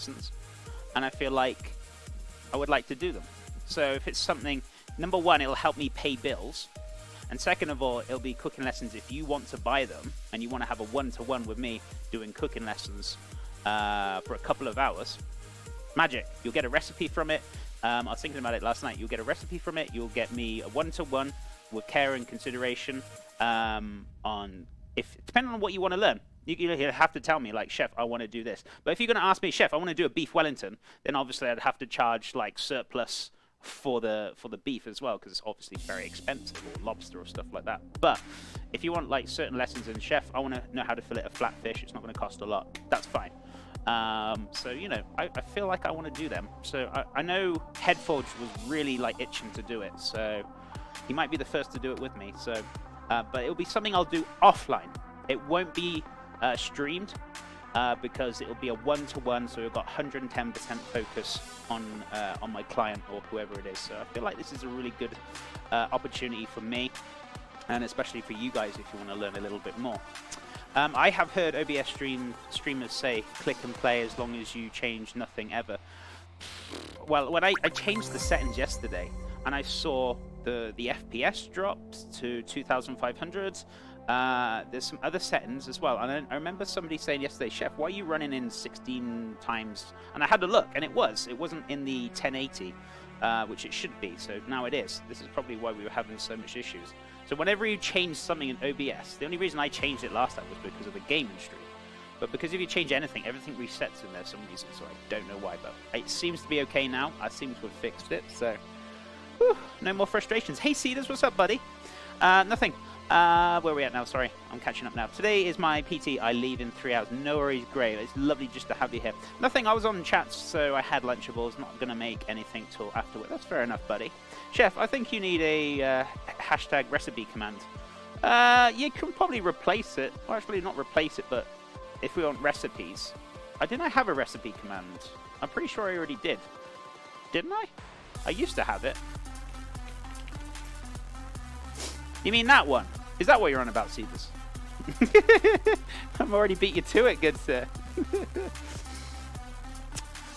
lessons, and I feel like I would like to do them. So if it's something, number one, it'll help me pay bills, and second of all, it'll be cooking lessons if you want to buy them and you want to have a one-to-one with me doing cooking lessons for a couple of hours. Magic. You'll get a recipe from it. I was thinking about it last night. You'll get a recipe from it. You'll get me a one-to-one with care and consideration on depending on what you want to learn. You have to tell me, like, chef, I want to do this. But if you're going to ask me, chef, I want to do a beef Wellington, then obviously I'd have to charge like surplus for the beef as well, because it's obviously very expensive, or lobster or stuff like that. But if you want like certain lessons in chef, I want to know how to fillet a flatfish. It's not going to cost a lot. That's fine. So you know, I feel like I want to do them. So I know Headforge was really like itching to do it, so he might be the first to do it with me. So, but it'll be something I'll do offline. It won't be streamed because it'll be a one-to-one, so we've got 110% focus on my client or whoever it is. So I feel like this is a really good opportunity for me, and especially for you guys if you want to learn a little bit more. I have heard OBS streamers say click and play as long as you change nothing ever. Well, when I changed the settings yesterday and I saw the FPS dropped to 2500. There's some other settings as well, and I remember somebody saying yesterday, chef, why are you running in 16 times? And I had a look, and it wasn't in the 1080, which it should be, so now it is. This is probably why we were having so much issues. So whenever you change something in OBS, the only reason I changed it last time was because of the gaming stream. But because if you change anything, everything resets in there for some reason, so I don't know why, but it seems to be okay now. I seem to have fixed it, so whew, no more frustrations. Hey Cedars, what's up, buddy? Nothing. Where are we at now? Sorry, I'm catching up now. Today is my PT. I leave in 3 hours. No worries, great. It's lovely just to have you here. Nothing, I was on chats, so I had Lunchables. Not going to make anything till afterward. That's fair enough, buddy. Chef, I think you need a hashtag recipe command. You can probably replace it. Well, actually, not replace it, but if we want recipes. Didn't I have a recipe command? I'm pretty sure I already did. Didn't I? I used to have it. You mean that one? Is that what you're on about, Cedars? I've already beat you to it, good sir.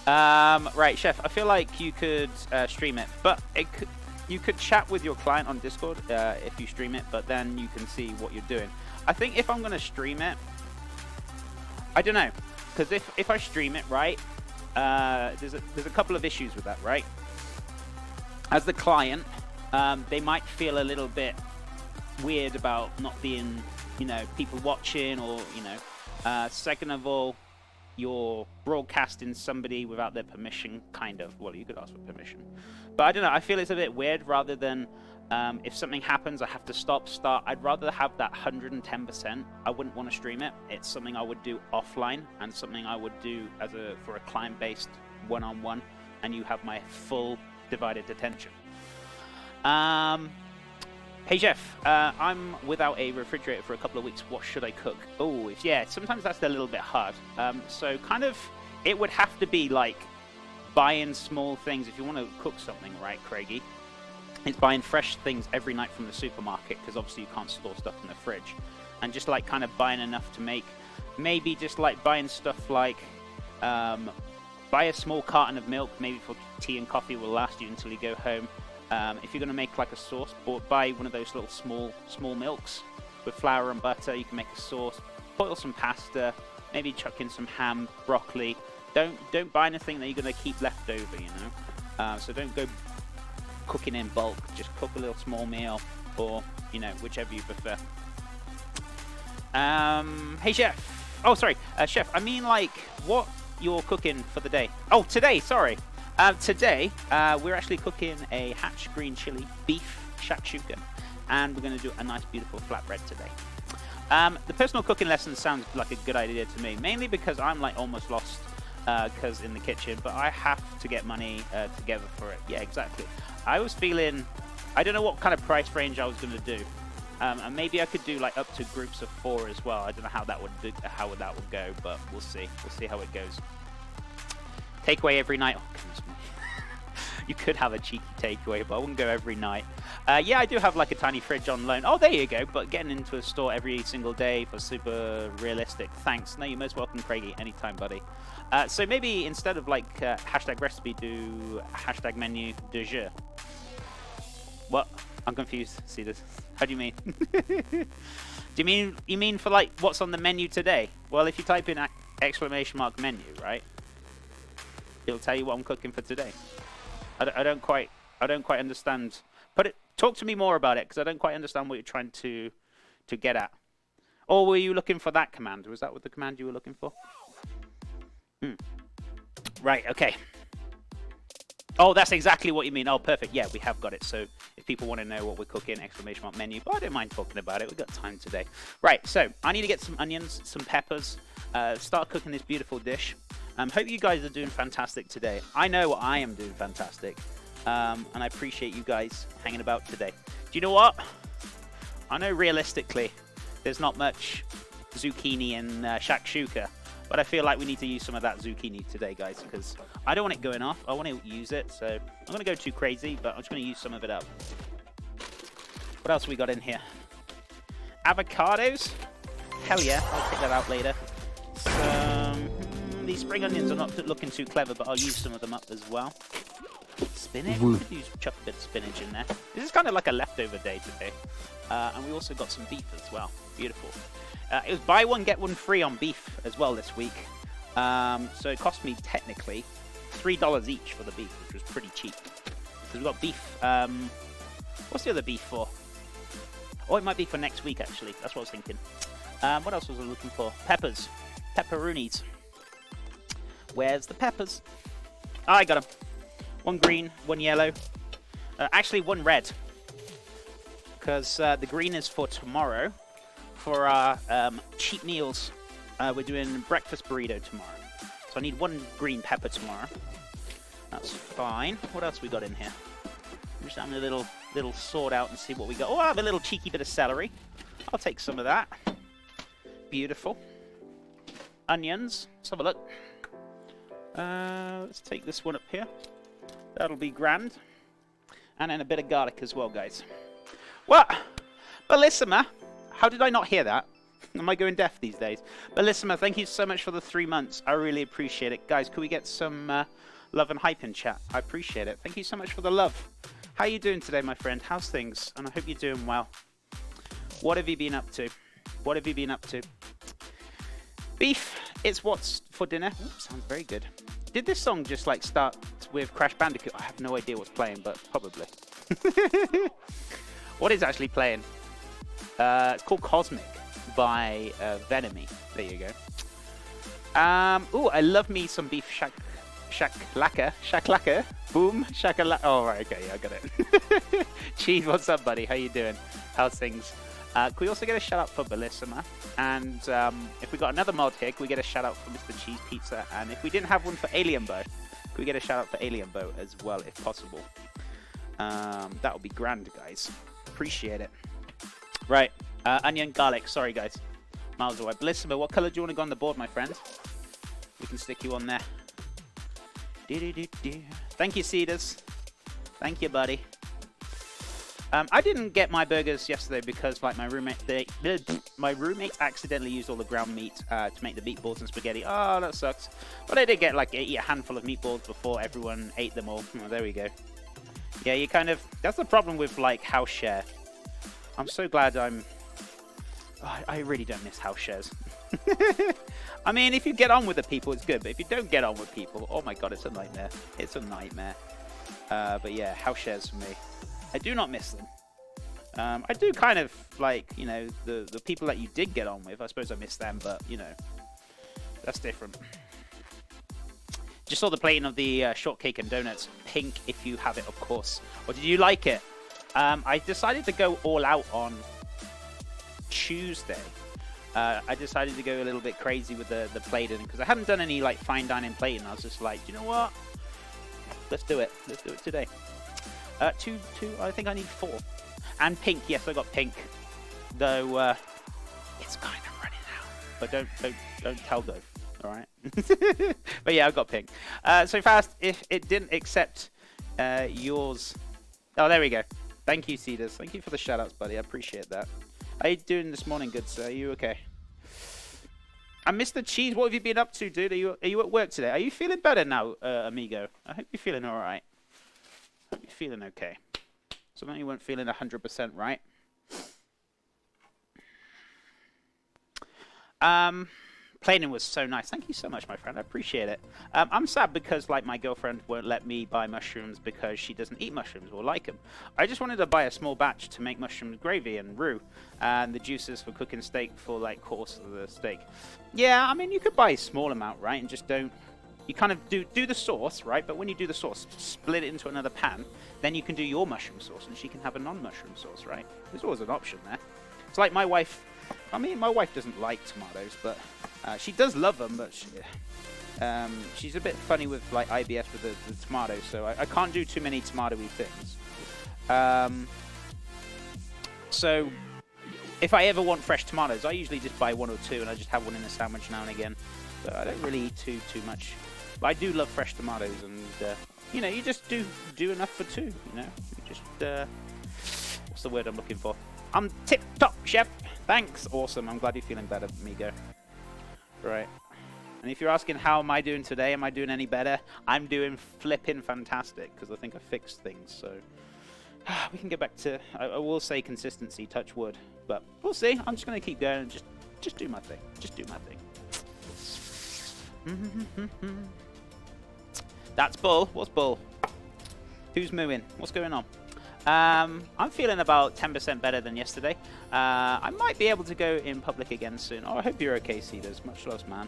Right, chef, I feel like you could stream it, but you could chat with your client on Discord if you stream it, but then you can see what you're doing. I think if I'm going to stream it, I don't know, because if I stream it, right, there's a couple of issues with that, right? As the client, they might feel a little bit weird about not being, you know, people watching, or, you know, second of all, you're broadcasting somebody without their permission, kind of. Well, you could ask for permission, but I don't know, I feel it's a bit weird. Rather than if something happens I have to start, I'd rather have that 110%. I wouldn't want to stream it. It's something I would do offline, and something I would do for a client-based one-on-one, and you have my full divided attention. Hey Jeff, I'm without a refrigerator for a couple of weeks. What should I cook? Oh, yeah, sometimes that's a little bit hard. So kind of, it would have to be like buying small things. If you want to cook something, right, Craigie, it's buying fresh things every night from the supermarket, because obviously you can't store stuff in the fridge. And just like kind of buying enough to make, maybe just like buying stuff like, buy a small carton of milk, maybe for tea and coffee, will last you until you go home. If you're going to make like a sauce, buy one of those little small milks with flour and butter. You can make a sauce, boil some pasta, maybe chuck in some ham, broccoli. Don't buy anything that you're going to keep left over, you know. So don't go cooking in bulk. Just cook a little small meal, or, you know, whichever you prefer. Hey chef. Oh, sorry, chef. I mean, like, what you're cooking for the day? Oh, today. Sorry. Today, we're actually cooking a hatch green chili beef shakshuka, and we're going to do a nice, beautiful flatbread today. The personal cooking lesson sounds like a good idea to me, mainly because I'm like almost lost because in the kitchen, but I have to get money together for it. Yeah, exactly. I was feeling, I don't know what kind of price range I was going to do, and maybe I could do like up to groups of 4 as well. I don't know how that would go, but we'll see. We'll see how it goes. Takeaway every night. Oh, goodness me. You could have a cheeky takeaway, but I wouldn't go every night. Yeah, I do have like a tiny fridge on loan. Oh, there you go. But getting into a store every single day for super realistic. Thanks. No, you're most welcome, Craigie. Anytime, buddy. So maybe instead of like hashtag recipe, do hashtag menu de jour. What? I'm confused. See this? How do you mean? Do you mean for like what's on the menu today? Well, if you type in exclamation mark menu, right, it'll tell you what I'm cooking for today. I don't quite understand. Talk to me more about it, because I don't quite understand what you're trying to get at. Or were you looking for that command? Was that what the command you were looking for? Right. Okay. Oh, that's exactly what you mean. Oh, perfect. Yeah, we have got it. So if people want to know what we're cooking, exclamation mark menu. But I don't mind talking about it. We've got time today. Right, so I need to get some onions, some peppers, start cooking this beautiful dish. Hope you guys are doing fantastic today. I know I am doing fantastic. And I appreciate you guys hanging about today. Do you know what? I know realistically there's not much zucchini and shakshuka. But I feel like we need to use some of that zucchini today, guys, because I don't want it going off. I want to use it, so I'm going to go too crazy, but I'm just going to use some of it up. What else we got in here? Avocados? Hell yeah, I'll take that out later. These spring onions are not looking too clever, but I'll use some of them up as well. Spinach? We could chuck a bit of spinach in there. This is kind of like a leftover day today. And we also got some beef as well. Beautiful. It was buy one, get one free on beef as well this week. So it cost me technically $3 each for the beef, which was pretty cheap. Because we've got beef. What's the other beef for? Oh, it might be for next week, actually. That's what I was thinking. What else was I looking for? Peppers. Pepperoonies. Where's the peppers? Oh, I got them. One green, one yellow. Actually, one red. Because the green is for tomorrow. For our cheap meals, we're doing breakfast burrito tomorrow. So I need one green pepper tomorrow. That's fine. What else we got in here? I'm just having a little sort out and see what we got. Oh, I have a little cheeky bit of celery. I'll take some of that. Beautiful. Onions. Let's have a look. Let's take this one up here. That'll be grand. And then a bit of garlic as well, guys. What? Bellissima. How did I not hear that? Am I going deaf these days? Bellissima, thank you so much for the 3 months. I really appreciate it. Guys, could we get some love and hype in chat? I appreciate it. Thank you so much for the love. How are you doing today, my friend? How's things? And I hope you're doing well. What have you been up to? What have you been up to? Beef, it's what's for dinner. Ooh, sounds very good. Did this song just like start with Crash Bandicoot? I have no idea what's playing, but probably. What is actually playing? It's called Cosmic by Venomy. There you go. Ooh, I love me some beef shaklaka. Boom, shakalaka. Oh, right, okay, yeah, I got it. Cheese, what's up, buddy? How you doing? How's things? Could we also get a shout out for Bellissima? And if we got another mod here, could we get a shout out for Mr. Cheese Pizza? And if we didn't have one for Alien Bow, could we get a shout out for Alien Bow as well, if possible? That would be grand, guys. Appreciate it. Right, onion, garlic. Sorry, guys. Miles away. Bellissima, what color do you want to go on the board, my friend? We can stick you on there. Thank you, Cedars. Thank you, buddy. I didn't get my burgers yesterday because, like, my roommate accidentally used all the ground meat to make the meatballs and spaghetti. Oh, that sucks. But I did get like a handful of meatballs before everyone ate them all. Oh, there we go. Yeah, you kind of. That's the problem with like house share. I'm so glad I'm. Oh, I really don't miss house shares. I mean, if you get on with the people, it's good. But if you don't get on with people, oh my god, it's a nightmare. It's a nightmare. But yeah, house shares for me. I do not miss them. I do kind of like, you know, the people that you did get on with. I suppose I miss them, but you know, that's different. Just saw the plating of the shortcake and donuts. Pink, if you have it, of course. Or did you like it? I decided to go all out on Tuesday. I decided to go a little bit crazy with the plating because I hadn't done any like fine dining plating. I was just like, you know what? Let's do it. Let's do it today. Two. I think I need 4. And pink. Yes, I got pink. Though it's kind of running out. But don't tell Dove. All right. But yeah, I got pink. So fast. If it didn't accept yours. Oh, there we go. Thank you, Cedars. Thank you for the shout-outs, buddy. I appreciate that. How you doing this morning, good sir? Are you okay? And Mr. Cheese, what have you been up to, dude? Are you at work today? Are you feeling better now, amigo? I hope you're feeling all right. I hope you're feeling okay. So long you weren't feeling 100% right. Planing was so nice. Thank you so much, my friend. I appreciate it. I'm sad because like my girlfriend won't let me buy mushrooms because she doesn't eat mushrooms or like them. I just wanted to buy a small batch to make mushroom gravy and roux and the juices for cooking steak for like course of the steak. Yeah, I mean you could buy a small amount, right? And just don't. You kind of do the sauce, right? But when you do the sauce, split it into another pan. Then you can do your mushroom sauce, and she can have a non-mushroom sauce, right? There's always an option there. It's like my wife. I mean, my wife doesn't like tomatoes, but she does love them. But she's a bit funny with like IBS with the tomatoes, so I can't do too many tomatoey things. So if I ever want fresh tomatoes, I usually just buy 1 or 2, and I just have one in a sandwich now and again. But I don't really eat too much. But I do love fresh tomatoes, and you know, you just do enough for 2. You know, you just what's the word I'm looking for? I'm tip top, chef. Thanks. Awesome. I'm glad you're feeling better, amigo. Right. And if you're asking how am I doing today, am I doing any better? I'm doing flipping fantastic because I think I fixed things. So we can get back to. I will say consistency. Touch wood, but we'll see. I'm just gonna keep going and just do my thing. Just do my thing. That's Bull. What's Bull? Who's mooing? What's going on? I'm feeling about 10% better than yesterday. I might be able to go in public again soon. Oh, I hope you're okay, Cedars. Much love, man.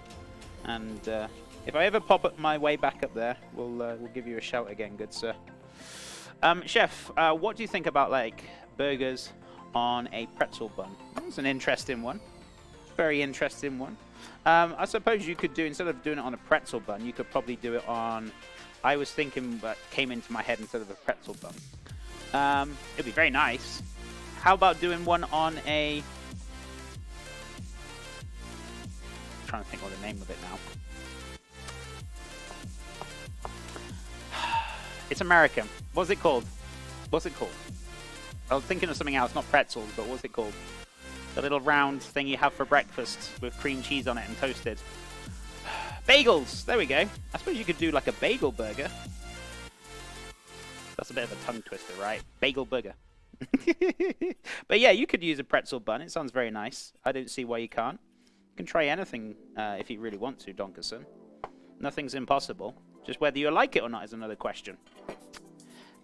And if I ever pop up my way back up there, we'll give you a shout again, good sir. Chef, what do you think about like burgers on a pretzel bun? That's an interesting one. Very interesting one. I suppose you could do, instead of doing it on a pretzel bun, you could probably do it on, I was thinking what came into my head instead of a pretzel bun. It'd be very nice. How about doing one on a, I'm trying to think of the name of it now. It's American. What's it called? What's it called? I was thinking of something else, not pretzels, but what's it called? The little round thing you have for breakfast with cream cheese on it and toasted. Bagels! There we go. I suppose you could do like a bagel burger. That's a bit of a tongue twister, right? Bagel burger. But yeah, you could use a pretzel bun. It sounds very nice. I don't see why you can't. You can try anything if you really want to, Donkerson. Nothing's impossible. Just whether you like it or not is another question.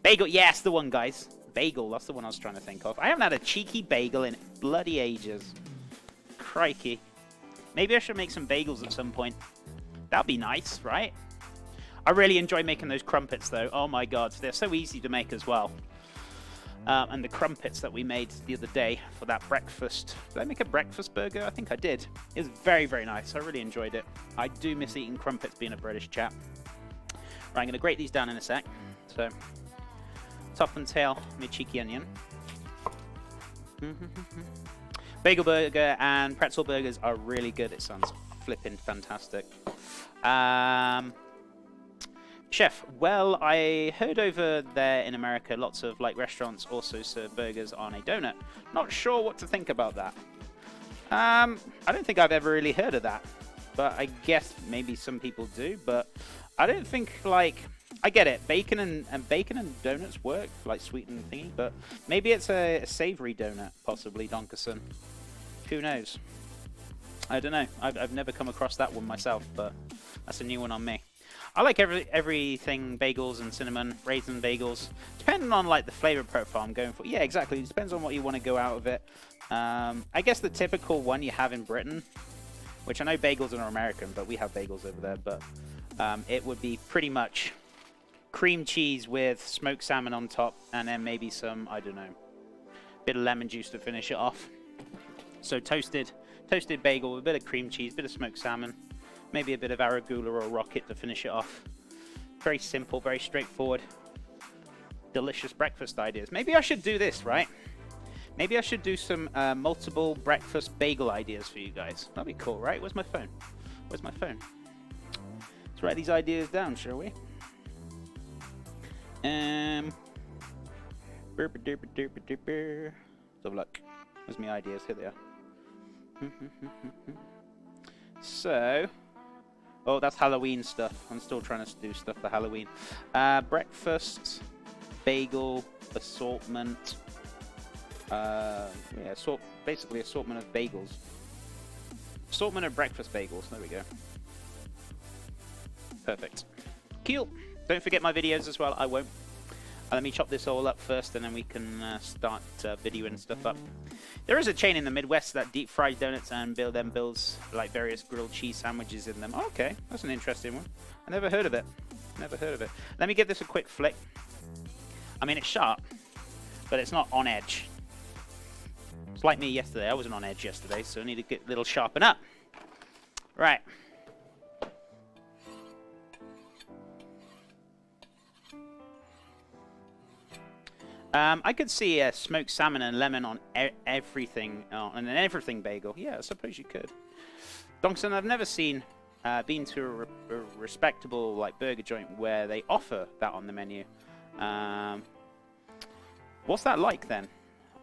Bagel, yes, the one, guys. Bagel, that's the one I was trying to think of. I haven't had a cheeky bagel in bloody ages. Crikey. Maybe I should make some bagels at some point. That'd be nice, right? I really enjoy making those crumpets, though. Oh my god, they're so easy to make as well. And the crumpets that we made the other day for that breakfast. Did I make a breakfast burger? I think I did. It was very, very nice. I really enjoyed it. I do miss eating crumpets, being a British chap. Right, I'm going to grate these down in a sec. So, top and tail, my cheeky onion. Bagel burger and pretzel burgers are really good. It sounds flipping fantastic. Chef, well, I heard over there in America lots of like restaurants also serve burgers on a donut. Not sure what to think about that. I don't think I've ever really heard of that, but I guess maybe some people do. But I don't think like I get it. Bacon and donuts work like sweet and thingy, but maybe it's a savory donut, possibly Donkerson. Who knows? I don't know. I've never come across that one myself, but that's a new one on me. I like everything bagels and cinnamon raisin bagels, depending on like the flavor profile I'm going for. Yeah, exactly. It depends on what you want to go out of it. I guess the typical one you have in Britain, which I know bagels are American, but we have bagels over there. But it would be pretty much cream cheese with smoked salmon on top, and then maybe some, I don't know, bit of lemon juice to finish it off. So toasted bagel with a bit of cream cheese, bit of smoked salmon. Maybe a bit of arugula or rocket to finish it off. Very simple, very straightforward. Delicious breakfast ideas. Maybe I should do this, right? Maybe I should do some multiple breakfast bagel ideas for you guys. That'd be cool, right? Where's my phone? Where's my phone? Let's write these ideas down, shall we? Let's have a look. Where's my ideas? Here they are. So, oh, that's Halloween stuff. I'm still trying to do stuff for Halloween. Breakfast, bagel, assortment. Yeah, basically assortment of bagels. Assortment of breakfast bagels. There we go. Perfect. Cool. Don't forget my videos as well. I won't. Let me chop this all up first, and then we can start videoing stuff up. There is a chain in the Midwest that deep fries donuts and builds like various grilled cheese sandwiches in them. Oh, okay, that's an interesting one. I never heard of it. Never heard of it. Let me give this a quick flick. I mean, it's sharp, but it's not on edge. It's like me yesterday. I wasn't on edge yesterday, so I need to get a little sharpen up. Right. I could see smoked salmon and lemon on everything, on an everything bagel. Yeah, I suppose you could. Donkson, I've never been to a respectable like burger joint where they offer that on the menu. What's that like then?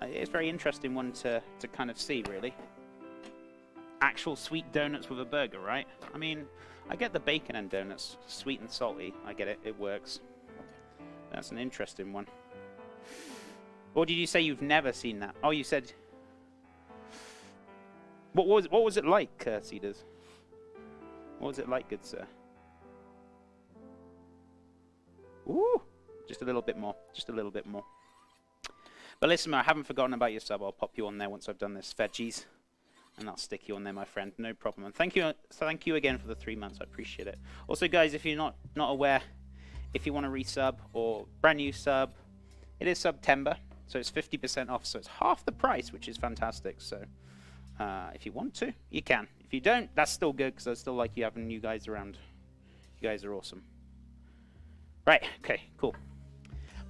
It's a very interesting one to kind of see, really. Actual sweet donuts with a burger, right? I mean, I get the bacon and donuts, sweet and salty. I get it. It works. That's an interesting one. Or did you say you've never seen that? Oh, you said... What was it like, Cedars? What was it like, good sir? Ooh! Just a little bit more. Just a little bit more. But listen, I haven't forgotten about your sub. I'll pop you on there once I've done this veggies. And I'll stick you on there, my friend. No problem. And thank you again for the 3 months. I appreciate it. Also, guys, if you're not aware, if you want to resub or brand new sub, it is September. So it's 50% off, so it's half the price, which is fantastic. So if you want to, you can. If you don't, that's still good, because I still like you having you guys around. You guys are awesome. Right, okay, cool.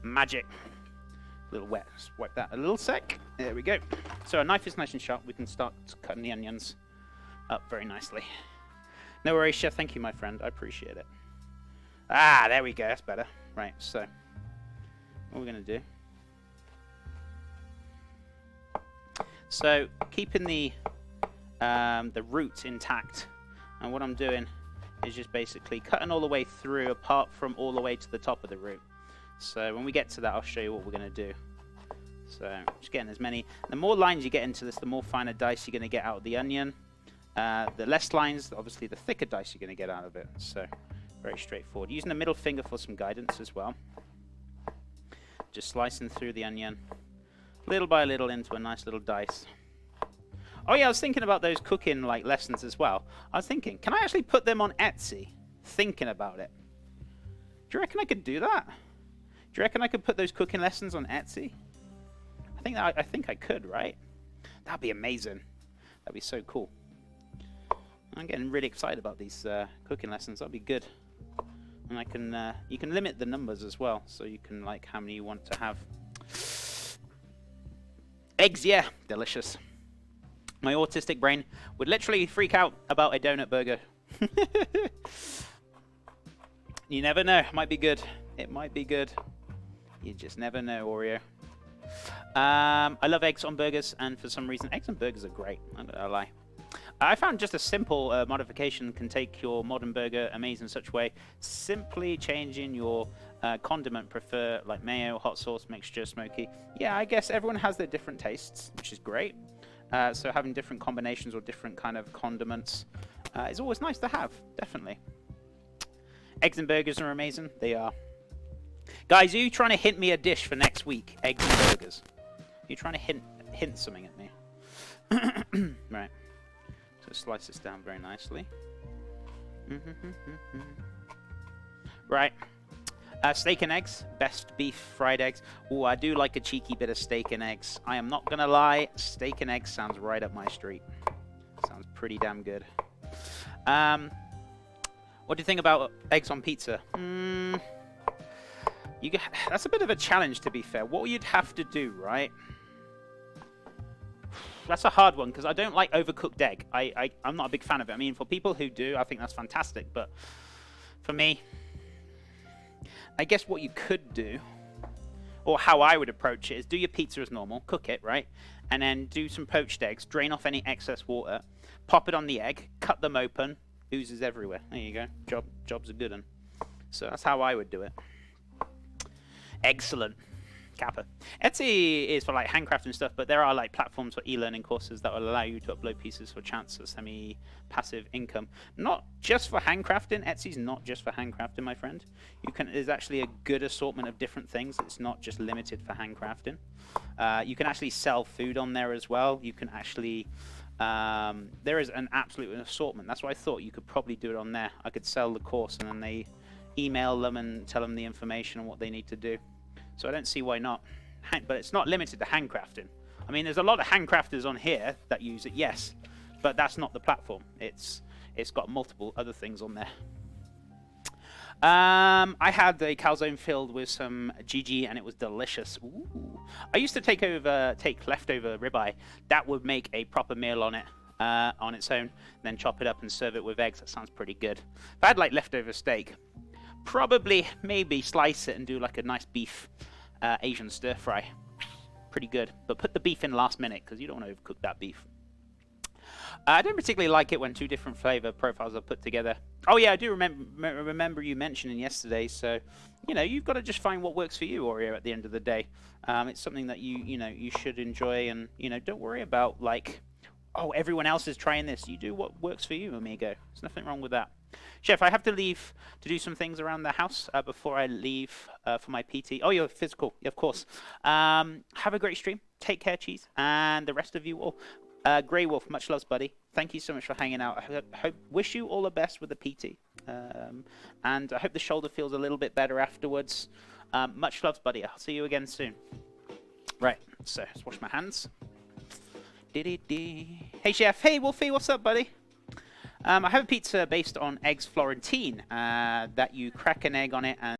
Magic. A little wet. Just wipe that a little sec. There we go. So our knife is nice and sharp. We can start cutting the onions up very nicely. No worries, Chef. Thank you, my friend. I appreciate it. Ah, there we go. That's better. Right, so what we're going to do... So keeping the root intact, and what I'm doing is just basically cutting all the way through, apart from all the way to the top of the root. So when we get to that, I'll show you what we're going to do. So just getting as many. The more lines you get into this, the more finer dice you're going to get out of the onion. The less lines, obviously, the thicker dice you're going to get out of it. So very straightforward. Using the middle finger for some guidance as well. Just slicing through the onion. Little by little into a nice little dice. Oh yeah, I was thinking about those cooking like lessons as well. I was thinking, can I actually put them on Etsy? Thinking about it. Do you reckon I could do that? Do you reckon I could put those cooking lessons on Etsy? I think I could, right? That'd be amazing. That'd be so cool. I'm getting really excited about these cooking lessons. That'd be good. And I can you can limit the numbers as well, so you can like how many you want to have. Eggs, yeah, delicious. My autistic brain would literally freak out about a donut burger. You never know. It might be good. It might be good. You just never know, Oreo. I love eggs on burgers, and for some reason, eggs on burgers are great. I'm not gonna lie. I found just a simple modification can take your modern burger amazing in such a way. Simply changing your condiment, prefer like mayo, hot sauce, mixture, smoky. Yeah, I guess everyone has their different tastes, which is great. So having different combinations or different kind of condiments is always nice to have, definitely. Eggs and burgers are amazing. They are. Guys, are you trying to hint me a dish for next week? Eggs and burgers. Are you trying to hint something at me? Right. So slice this down very nicely. Right. Steak and eggs. Best beef fried eggs. Oh, I do like a cheeky bit of steak and eggs. I am not going to lie. Steak and eggs sounds right up my street. Sounds pretty damn good. What do you think about eggs on pizza? That's a bit of a challenge, to be fair. What you'd have to do, right? That's a hard one, because I don't like overcooked egg. I'm not a big fan of it. I mean, for people who do, I think that's fantastic. But for me, I guess what you could do, or how I would approach it, is do your pizza as normal, cook it, right? And then do some poached eggs, drain off any excess water, pop it on the egg, cut them open, oozes everywhere. There you go. Job's a good one. So that's how I would do it. Excellent. Kappa. Etsy is for like handcrafting stuff, but there are like platforms for e-learning courses that will allow you to upload pieces for chance of semi-passive income. Not just for handcrafting. Etsy's not just for handcrafting, my friend. There's actually a good assortment of different things. It's not just limited for handcrafting. You can actually sell food on there as well. You can actually there is an absolute assortment. That's why I thought you could probably do it on there. I could sell the course and then they email them and tell them the information and what they need to do. So I don't see why not. But it's not limited to handcrafting. I mean, there's a lot of handcrafters on here that use it, yes. But that's not the platform. It's got multiple other things on there. I had a calzone filled with some GG and it was delicious. Ooh. I used to take leftover ribeye. That would make a proper meal on it. On its own, then chop it up and serve it with eggs. That sounds pretty good. If I had like leftover steak, probably maybe slice it and do like a nice beef Asian stir fry. Pretty good. But put the beef in last minute because you don't want to overcook that beef. I don't particularly like it when two different flavor profiles are put together. Oh yeah, I do remember you mentioning yesterday. So, you know, you've got to just find what works for you, Oreo. At the end of the day, it's something that you should enjoy, and don't worry about like, oh, everyone else is trying this. You do what works for you, amigo. There's nothing wrong with that. Chef, I have to leave to do some things around the house before I leave for my PT. Oh, you're physical, yeah, of course. Have a great stream. Take care, Cheese, and the rest of you all. Grey Wolf, much loves, buddy. Thank you so much for hanging out. I wish you all the best with the PT. And I hope the shoulder feels a little bit better afterwards. Much loves, buddy. I'll see you again soon. Right, so let's wash my hands. Hey, Chef. Hey, Wolfie. What's up, buddy? I have a pizza based on eggs Florentine that you crack an egg on it and